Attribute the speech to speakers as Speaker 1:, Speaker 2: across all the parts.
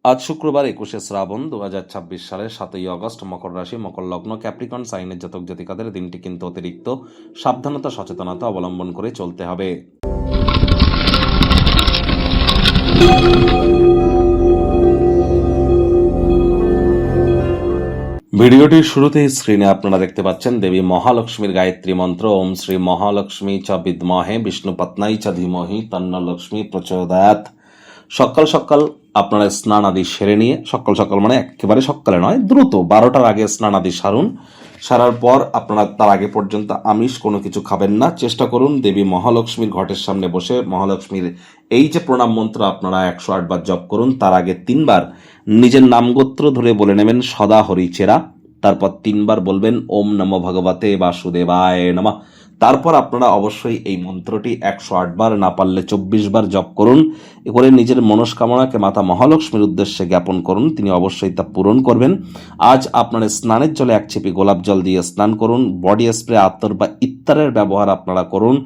Speaker 1: আজ শুক্রবার ২১শে শ্রাবণ ২০২৬ সালের ৭ই আগস্ট। মকর রাশি, মকর লগ্ন, ক্যাপ্রিকন সাইনের জাতক জাতিকাদের দিনটি কিন্তু অতিরিক্ত সাবধানতা সচেতনতা অবলম্বন করে চলতে হবে। ভিডিওটির শুরুতেই স্ক্রিনে আপনারা দেখতে পাচ্ছেন দেবী মহালক্ষ্মীর গায়ত্রী মন্ত্র। ওম শ্রী মহালক্ষ্মী চ বিদ্মহে বিষ্ণুপত্নাই চ ধীমহি তন্ন লক্ষ্মী প্রচোদয়াৎ। সকাল সকাল আপনারা স্নান আদি সেরে নিয়ে, সকাল সকাল মানে একেবারে সকালে নয়, দ্রুত 12টার আগে স্নান আদি সারুন। সারার পর আপনারা তার আগে পর্যন্ত আমিষ কোনো কিছু খাবেন না। চেষ্টা করুন দেবী মহালক্ষ্মীর ঘটের সামনে বসে মহালক্ষ্মীর এই যে প্রণাম মন্ত্র আপনারা 108 বার জপ করুন। তার আগে 3 বার নিজের নামগোত্র ধরে বলে নেবেন সদা হরিচেরা। তারপর 3 বার বলবেন ওম নমো ভগবতে বাসুদেবায় নমঃ। তারপর আপনারা অবশ্যই এই মন্ত্রটি 108 বার, না পারলে 24 বার জপ করুন। এ করে নিজের মনস্কামনাকে মাতা মহালক্ষ্মীর উদ্দেশ্যে জ্ঞাপন করুন, তিনি অবশ্যই তা পূরণ করবেন। আজ আপনার স্নানের জলে 1 ছিপি গোলাপ জল দিয়ে স্নান করুন। বডি স্প্রে, আতর বা ইত্তারের ব্যবহার আপনারা করুন।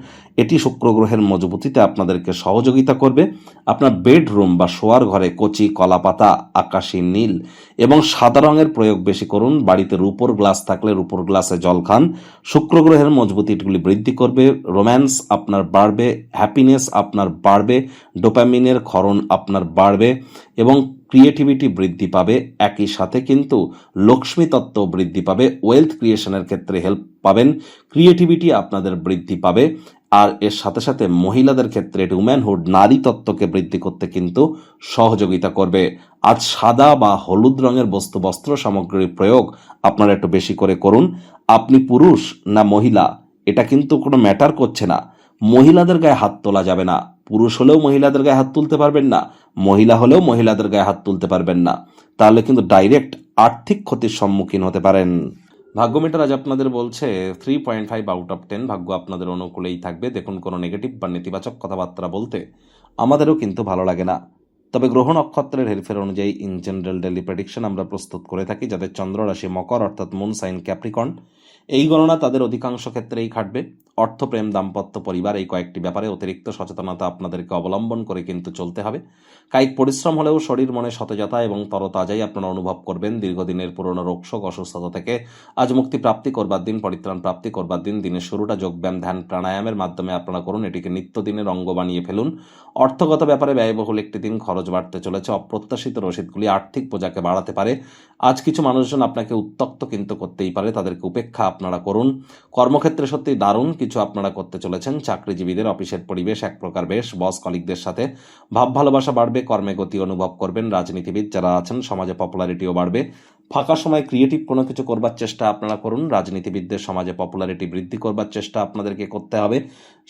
Speaker 1: এটি শুক্র গ্রহের মজবুতিতে আপনাদেরকে সহযোগিতা করবে। আপনার বেডরুম বা শোয়ার ঘরে কচি কলাপাতা, আকাশী নীল এবং সাদা রঙের প্রয়োগ বেশি করুন। বাড়িতে রূপোর গ্লাস থাকলে রূপোর গ্লাসে জল খান। শুক্র গ্রহের মজবুতিগুলি বৃদ্ধি করবে। রোম্যান্স আপনার বাড়বে, হ্যাপিনেস আপনার বাড়বে, ডোপামিনের ক্ষরণ আপনার বাড়বে এবং ক্রিয়েটিভিটি বৃদ্ধি পাবে। একই সাথে কিন্তু লক্ষ্মী তত্ত্ব বৃদ্ধি পাবে। ওয়েলথ ক্রিয়েশনের ক্ষেত্রে হেল্প পাবেন। ক্রিয়েটিভিটি আপনাদের বৃদ্ধি পাবে। আর এর সাথে সাথে মহিলাদের ক্ষেত্রে উম্যানহুড, নারী তত্ত্বকে বৃদ্ধি করতে কিন্তু সহযোগিতা করবে। আজ সাদা বা হলুদ রঙের বস্ত্র সামগ্রীর প্রয়োগ আপনারা একটু বেশি করে করুন। আপনি পুরুষ না মহিলা এটা কিন্তু কোনো ম্যাটার করছে না। মহিলাদের গায়ে হাত তোলা যাবে না। পুরুষ হলেও মহিলাদের গায়ে হাত তুলতে পারবেন না, মহিলা হলেও মহিলাদের গায়ে হাত তুলতে পারবেন না। তাহলে কিন্তু ডাইরেক্ট আর্থিক ক্ষতির সম্মুখীন হতে পারেন। ভাগ্য মিটার আজ আপনাদের বলছে 3.5 আউট অফ 10। ভাগ্য আপনাদের অনুকূলেই থাকবে। দেখুন, কোনো নেগেটিভ বা নেতিবাচক কথাবার্তা বলতে আমাদেরও কিন্তু ভালো লাগে না। তবে গ্রহ নক্ষত্রের হেরফের অনুযায়ী ইন জেনারেল ডেলি প্রেডিকশন আমরা প্রস্তুত করে থাকি। যাদের চন্দ্র রাশি মকর অর্থাৎ মুন সাইন ক্যাপ্রিকন, এই গণনা তাদের অধিকাংশ ক্ষেত্রেই খাটবে। অর্থ, প্রেম, দাম্পত্য, পরিবার এই কয়েকটি ব্যাপারে অতিরিক্ত সচেতনতা আপনাদেরকে অবলম্বন করে কিন্তু চলতে হবে। কায়িক পরিশ্রম হলেও শরীর মনে সতেজতা এবং তরতাজাই আপনারা অনুভব করবেন। দীর্ঘদিনের পুরনো রোগশোক অসুস্থতা থেকে আজ মুক্তি প্রাপ্তি করবার দিন, পরিত্রাণ প্রাপ্তি করবার দিন। দিনের শুরুটা যোগব্যায়াম, ধ্যান, প্রাণায়ামের মাধ্যমে আপনারা করুন। এটিকে নিত্যদিনের অঙ্গ বানিয়ে ফেলুন। অর্থগত ব্যাপারে ব্যয়বহুল একটি দিন, খরচ বাড়তে চলেছে। অপ্রত্যাশিত রসিদগুলি আর্থিক বোঝাকে বাড়াতে পারে। আজ কিছু মানুষজন আপনাকে উত্ত্যক্ত কিন্তু করতেই পারে, তাদেরকে উপেক্ষা আপনারা করুন। কর্মক্ষেত্রে সত্যি দারুণ কিছু আপনারা করতে চলেছেন। চাকরিজীবীদের অফিসের পরিবেশ এক প্রকার বেশ। বস কলিগদের সাথে ভাব ভালোবাসা বাড়বে, কর্মে গতি অনুভব করবেন। রাজনীতিবিদ যারা আছেন সমাজে পপুলারিটিও বাড়বে। ফাঁকা সময় ক্রিয়েটিভ কোনো কিছু করবার চেষ্টা আপনারা করুন। রাজনীতিবিদদের সমাজে পপুলারিটি বৃদ্ধি করবার চেষ্টা আপনাদেরকে করতে হবে।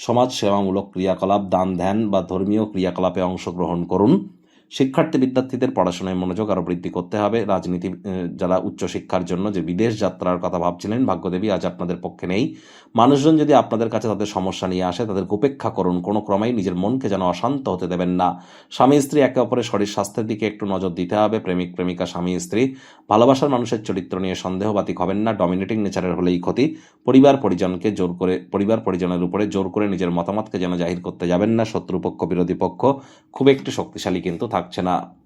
Speaker 1: সমাজ সেবামূলক ক্রিয়াকলাপ, দান ধ্যান বা ধর্মীয় ক্রিয়াকলাপে অংশগ্রহণ করুন। শিক্ষার্থী বিদ্যার্থীদের পড়াশোনায় মনোযোগ আরও বৃদ্ধি করতে হবে। রাজনীতি যারা উচ্চশিক্ষার জন্য যে বিদেশ যাত্রার কথা ভাবছিলেন, ভাগ্যদেবী আজ আপনাদের পক্ষে নেই। মানুষজন যদি আপনাদের কাছে তাদের সমস্যা নিয়ে আসে, তাদেরকে উপেক্ষা করুন। কোনো ক্রমেই নিজের মনকে যেন অশান্ত হতে দেবেন না। স্বামী স্ত্রী একে অপরের শরীর স্বাস্থ্যের দিকে একটু নজর দিতে হবে। প্রেমিক প্রেমিকা, স্বামী স্ত্রী ভালোবাসার মানুষের চরিত্র নিয়ে সন্দেহবাতিক হবেন না। ডমিনেটিং নেচারের হলেই ক্ষতি। পরিবার পরিজনের উপরে জোর করে নিজের মতামতকে যেন জাহির করতে যাবেন না। শত্রুপক্ষ, বিরোধী পক্ষ খুব একটি শক্তিশালী কিন্তু থাকছে না।